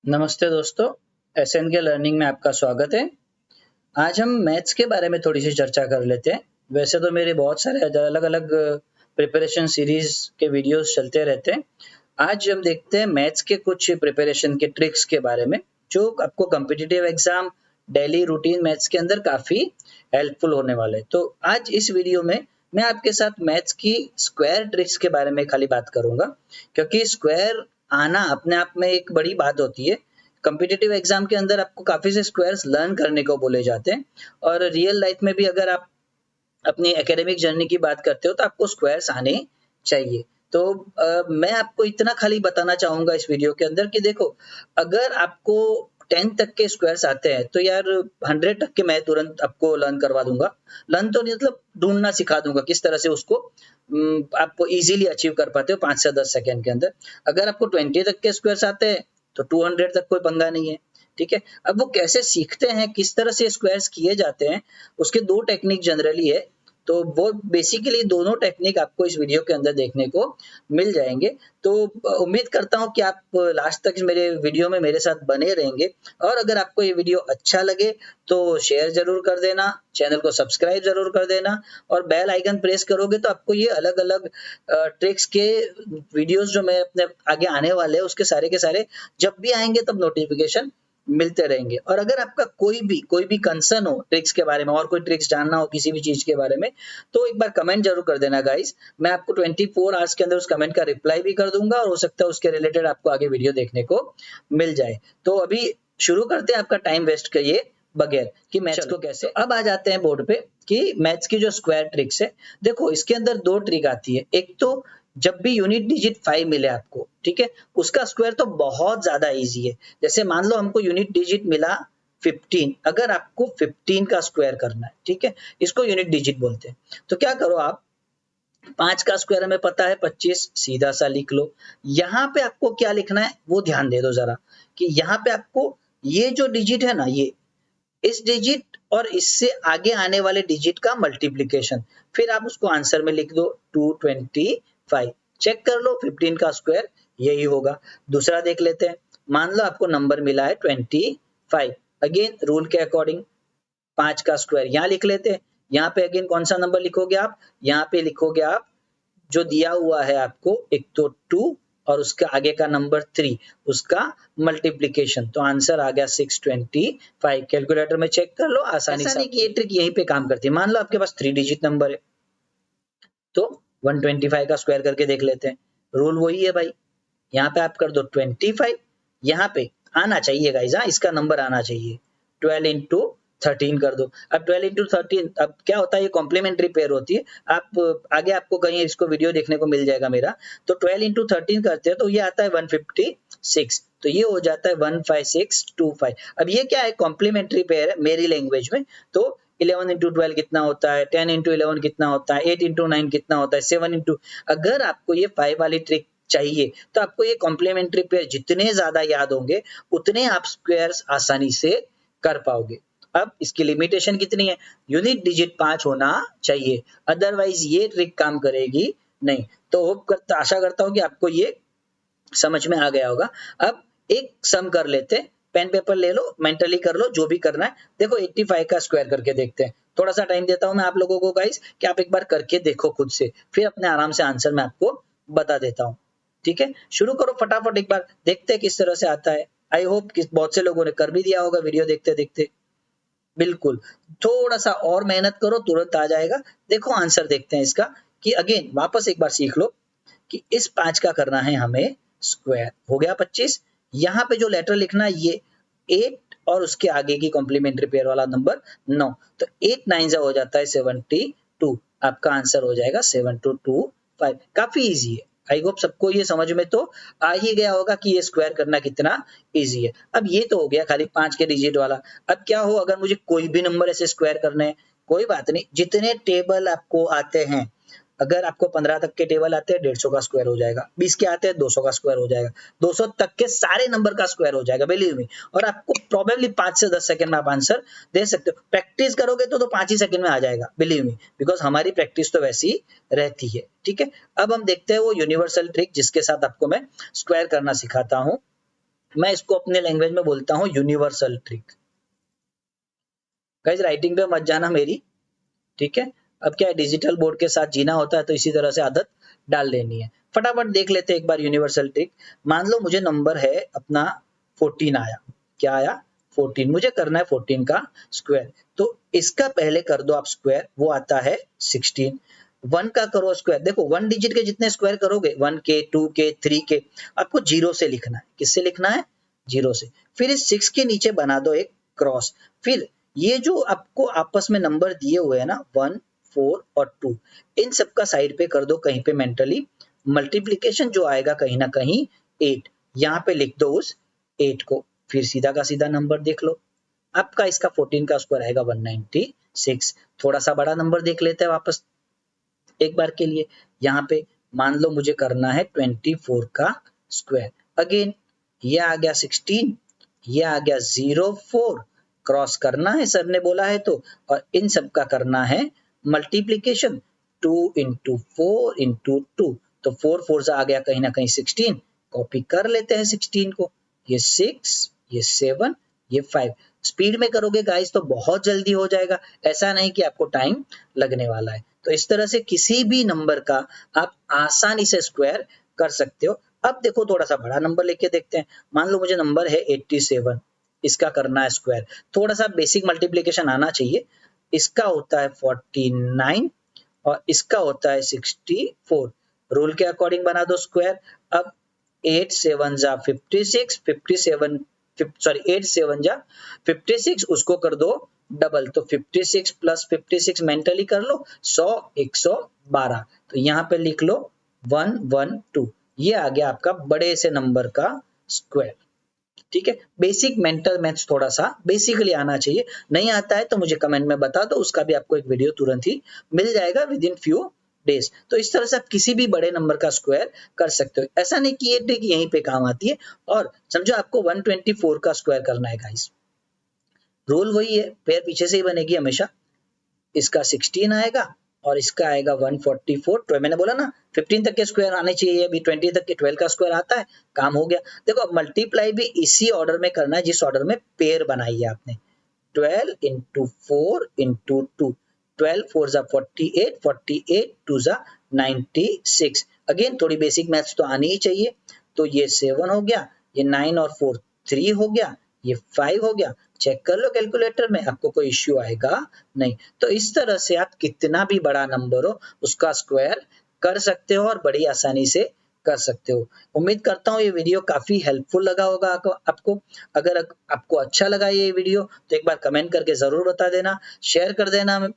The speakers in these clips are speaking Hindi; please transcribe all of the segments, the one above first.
नमस्ते दोस्तों, एसएनके लर्निंग में आपका स्वागत है। आज हम मैथ्स के बारे में थोड़ी सी चर्चा कर लेते हैं। वैसे तो मेरे बहुत सारे अलग-अलग प्रिपरेशन सीरीज के वीडियोस चलते रहते हैं। आज हम देखते हैं मैथ्स के कुछ प्रिपरेशन के ट्रिक्स के बारे में, जो आपको competitive exam, daily routine maths के अंदर काफ़ी हेल्पफुल होने वाले हैं। तो आज इस वीडियो में मैं आपके साथ मैथ्स की स्क्वायर ट्रिक्स के बारे में खाली बात करूँगा, क्योंकि स्क्वायर आना अपने आप में एक बड़ी बात होती है। कॉम्पिटिटिव एग्जाम के अंदर आपको काफ़ी से स्क्वायर्स लर्न करने को बोले जाते हैं और रियल लाइफ में भी अगर आप अपनी एकेडमिक जर्नी की बात करते हो तो आपको स्क्वायर्स आने चाहिए। तो मैं आपको इतना खाली बताना चाहूँगा इस वीडियो के अंदर कि देखो, अगर आपको 10 तक के स्क्वायर्स आते हैं तो यार 100 तक के मैं तुरंत आपको लर्न करवा दूँगा। लर्न तो नहीं, मतलब ढूँढना सिखा दूँगा किस तरह से उसको आप ईज़िली अचीव कर पाते हो 5 से 10 सेकंड के अंदर। अगर आपको 20 तक के स्क्वायर्स आते हैं तो 200 तक कोई पंगा नहीं है, ठीक है? अब वो कैसे सीखते हैं, किस तरह से स्क्वायर्स किए जाते हैं, उसके 2 टेक्निक जनरली है। तो वो बेसिकली दोनों टेक्निक आपको इस वीडियो के अंदर देखने को मिल जाएँगे। तो उम्मीद करता हूँ कि आप लास्ट तक मेरे वीडियो में मेरे साथ बने रहेंगे और अगर आपको ये वीडियो अच्छा लगे तो शेयर ज़रूर कर देना, चैनल को सब्सक्राइब ज़रूर कर देना और बेल आइकन प्रेस करोगे तो आपको ये अलग-अलग ट्रिक्स के वीडियोज़ जो मैं अपने आगे आने वाले हैं उसके सारे के सारे जब भी आएँगे तब नोटिफ़िकेशन मिलते रहेंगे। और अगर आपका कोई भी कंसर्न हो ट्रिक्स के बारे में और कोई ट्रिक्स जानना हो किसी भी चीज़ के बारे में, तो एक बार कमेंट ज़रूर कर देना गाइज़। मैं आपको 24 आवर्स के अंदर उस कमेंट का रिप्लाई भी कर दूँगा और हो सकता है उसके रिलेटेड आपको आगे वीडियो देखने को मिल जाए। तो अभी शुरू करते हैं आपका टाइम वेस्ट किए बगैर कि मैथ्स को कैसे। अब आ जाते हैं बोर्ड पे कि मैथ्स की जो स्क्वायर ट्रिक्स है। देखो, इसके अंदर 2 ट्रिक आती है। एक तो जब भी यूनिट डिजिट 5 मिले आपको, ठीक है? उसका स्क्वायर तो बहुत ज़्यादा ईज़ी है। जैसे मान लो हमको यूनिट डिजिट मिला 15, अगर आपको 15 का स्क्वायर करना है, ठीक है? इसको यूनिट डिजिट बोलते हैं। तो क्या करो आप, 5 का स्क्वायर हमें पता है 25, सीधा सा लिख लो। यहाँ पे आपको क्या लिखना है वो ध्यान दे दो ज़रा, कि यहाँ पे आपको ये जो डिजिट है ना, ये इस डिजिट और इससे आगे आने वाले डिजिट का मल्टीप्लिकेशन, फिर आप उसको आंसर में लिख दो 225। चेक कर लो 15 का स्क्वायर यही होगा। दूसरा देख लेते हैं। मान लो आपको नंबर मिला है 25, अगेन रूल के अकॉर्डिंग 5 का स्क्वायर यहाँ लिख लेते हैं। यहाँ पे अगेन कौन सा नंबर लिखोगे आप, यहाँ पे लिखोगे आप जो दिया हुआ है आपको, एक तो 2 और उसके आगे का नंबर 3, उसका मल्टीप्लिकेशन, तो आंसर आ गया 625। कैलकुलेटर में चेक कर लो आसानी से। ऐसा नहीं कि ये ट्रिक यहीं पे काम करती है। मान लो आपके पास 3 डिजिट नंबर है तो 125 का स्क्वायर करके देख लेते हैं। रूल वही है भाई, यहाँ पे आप कर दो 25, यहाँ पे आना चाहिए गाइस, हाँ इसका नंबर आना चाहिए। 12 इंटू 13 कर दो। अब 12 इंटू 13 अब क्या होता है, ये कॉम्प्लीमेंट्री पेयर होती है। आप आगे आपको कहीं इसको वीडियो देखने को मिल जाएगा मेरा। तो 12 इंटू 13 करते हैं तो ये आता है 156, तो ये हो जाता है 15625। अब ये क्या है, कॉम्प्लीमेंट्री पेयर है मेरी लैंग्वेज में। तो 11 इंटू 12 कितना होता है, 10 इंटू 11 कितना होता है, 8 इंटू 9 कितना होता है, 7 इंटू। अगर आपको ये 5 वाली ट्रिक चाहिए तो आपको ये कॉम्प्लीमेंट्री पेयर जितने ज्यादा याद होंगे उतने आप स्क्वायर्स आसानी से कर पाओगे। अब इसकी लिमिटेशन कितनी है, यूनिट डिजिट 5 होना चाहिए, अदरवाइज ये ट्रिक काम करेगी नहीं। तो आशा करता हूँ कि आपको ये समझ में आ गया होगा। अब एक सम कर लेते हैं, पेन पेपर ले लो, मेंटली कर लो जो भी करना है। देखो 85 का स्क्वायर करके देखते हैं। थोड़ा सा टाइम देता हूं मैं आप लोगों को गाइस कि आप एक बार करके देखो खुद से, फिर अपने आराम से आंसर मैं आपको बता देता हूं। ठीक है, शुरू करो फटाफट, एक बार देखते हैं किस तरह से आता है। आई होप कि बहुत से लोगों ने कर भी दिया होगा वीडियो देखते देखते। बिल्कुल, थोड़ा सा और मेहनत करो तुरंत आ जाएगा। देखो आंसर देखते हैं इसका, कि अगेन वापस एक बार सीख लो कि इस 5 का करना है हमें स्क्वायर। हो गया 25। यहाँ पे जो लेटर लिखना है ये 8 और उसके आगे की कॉम्प्लीमेंट्री पेयर वाला नंबर 9, तो 8 9 जा हो जाता है 72। आपका आंसर हो जाएगा 7225। काफी इजी है। आई होप सबको ये समझ में तो आ ही गया होगा कि ये स्क्वायर करना कितना इजी है। अब ये तो हो गया खाली 5 के डिजिट वाला। अब क्या हो, अगर मुझे कोई भी नंबर ऐसे स्क्वायर करने हैं, कोई बात नहीं, जितने टेबल आपको आते हैं, अगर आपको 15 तक के टेबल आते हैं 150 का स्क्वायर हो जाएगा, 20 के आते हैं 200 का स्क्वायर हो जाएगा, 200 तक के सारे नंबर का स्क्वायर हो जाएगा, बिलीव मी। और आपको प्रोबेबली 5 से 10 सेकंड में आप आंसर दे सकते हो। प्रैक्टिस करोगे तो 5 ही सेकंड में आ जाएगा, बिलीव मी, बिकॉज हमारी प्रैक्टिस तो वैसी रहती है। ठीक है, अब हम देखते हैं वो यूनिवर्सल ट्रिक जिसके साथ आपको मैं स्क्वायर करना सिखाता हूँ। मैं इसको अपने लैंग्वेज में बोलता हूँ यूनिवर्सल ट्रिक। गाइस राइटिंग पे मत जाना मेरी, ठीक है। अब क्या है, डिजिटल बोर्ड के साथ जीना होता है तो इसी तरह से आदत डाल लेनी है। फटाफट देख लेते हैं एक बार यूनिवर्सल ट्रिक। मान लो मुझे नंबर है अपना 14 आया, क्या आया 14, मुझे करना है 14 का स्क्वायर, तो इसका पहले कर दो आप स्क्वायर, वो आता है 16। 1 का करो स्क्वायर, देखो 1 डिजिट के जितने स्क्वायर करोगे 1 के 2 के 3 के, आपको जीरो से लिखना है। किससे लिखना है? जीरो से। फिर इस 6 के नीचे बना दो एक क्रॉस। फिर ये जो आपको आपस में नंबर दिए हुए हैं ना 1 4 और 2, इन सबका साइड पे कर दो कहीं पे मेंटली मल्टीप्लीकेशन, जो आएगा कहीं ना कहीं 8, यहाँ पे लिख दो उस 8 को। फिर सीधा का सीधा नंबर देख लो, आपका इसका 14 का स्क्वायर आएगा 196। थोड़ा सा बड़ा नंबर देख लेते हैं वापस एक बार के लिए। यहाँ पे मान लो मुझे करना है 24 का स्क्वायर, अगेन ये आ गया 16, ये आ गया 04, क्रॉस करना है सर ने बोला है तो, और इन सब का करना है मल्टीप्लीकेशन 2 इंटू 4 इंटू 2, तो 4 4 से आ गया कहीं ना कहीं 16, कॉपी कर लेते हैं 16 को, ये 6, ये 7, ये 5। स्पीड में करोगे गाइस तो बहुत जल्दी हो जाएगा, ऐसा नहीं कि आपको टाइम लगने वाला है। तो इस तरह से किसी भी नंबर का आप आसानी से स्क्वायर कर सकते हो। अब देखो थोड़ा सा बड़ा नंबर लेके देखते हैं। मान लो मुझे नंबर है 87, इसका करना है स्क्वायर, थोड़ा सा बेसिक मल्टीप्लिकेशन आना चाहिए। इसका होता है 49 और इसका होता है 64, रूल के अकॉर्डिंग बना दो स्क्वायर। अब 8 7 जा 56, 57 सॉरी 8 7 जा 56, उसको कर दो डबल, तो 56 प्लस 56 मेंटली कर लो 100 112, तो यहाँ पे लिख लो 112, ये आ गया आपका बड़े से नंबर का स्क्वायर। ठीक है, बेसिक मेंटल मैथ्स थोड़ा सा बेसिकली आना चाहिए, नहीं आता है तो मुझे कमेंट में बता दो, उसका भी आपको एक वीडियो तुरंत ही मिल जाएगा विद इन फ्यू डेज। तो इस तरह से आप किसी भी बड़े नंबर का स्क्वायर कर सकते हो, ऐसा नहीं कि ये ट्रिक यहीं पे काम आती है। और समझो आपको 124 का स्क्वायर करना है गाइस, रूल वही है, पेयर पीछे से ही बनेगी हमेशा। इसका 16 आएगा और इसका आएगा 144, तो मैंने बोला ना 15 तक के स्क्वायर आने चाहिए, अभी 20 तक के 12 का स्क्वायर आता है, काम हो गया। देखो अब मल्टीप्लाई भी इसी ऑर्डर में करना है जिस ऑर्डर में पेयर बनाई है आपने, 12 इंटू 4 इंटू 2, 12 4 जा 48, 48 2 जा 96। अगेन थोड़ी बेसिक मैथ्स तो आनी ही चाहिए, तो ये 7 हो गया, ये 9 और 4 3 हो गया, ये 5 हो गया। चेक कर लो कैलकुलेटर में, आपको कोई इश्यू आएगा नहीं। तो इस तरह से आप कितना भी बड़ा नंबर हो उसका स्क्वायर कर सकते हो और बड़ी आसानी से कर सकते हो। उम्मीद करता हूँ ये वीडियो काफी हेल्पफुल लगा होगा आपको। अगर आपको अच्छा लगा ये वीडियो तो एक बार कमेंट करके जरूर बता देना, शेयर कर देना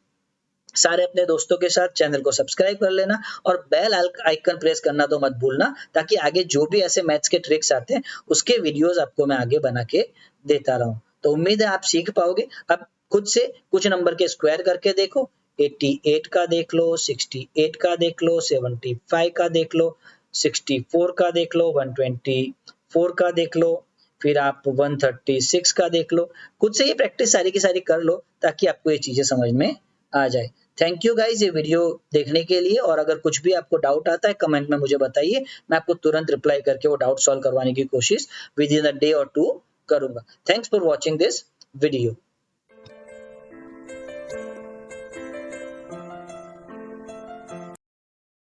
सारे अपने दोस्तों के साथ, चैनल को सब्सक्राइब कर लेना और बेल आइकन प्रेस करना तो मत भूलना, ताकि आगे जो भी ऐसे मैथ्स के ट्रिक्स आते हैं उसके वीडियोस आपको मैं आगे बना के देता रहूं। तो उम्मीद है आप सीख पाओगे। अब खुद से कुछ नंबर के स्क्वायर करके देखो, 88 का देख लो, 68 का देख लो, 75 का देख लो, 64 का देख लो, 124 का देख लो, फिर आप 136 का देख लो। खुद से ये प्रैक्टिस सारी की सारी कर लो ताकि आपको ये चीजें समझ में आ जाए। थैंक यू गाइज ये वीडियो देखने के लिए, और अगर कुछ भी आपको डाउट आता है कमेंट में मुझे बताइए, मैं आपको तुरंत रिप्लाई करके वो डाउट सॉल्व करवाने की कोशिश विद इन अ डे और टू करूंगा। Thanks for watching this video.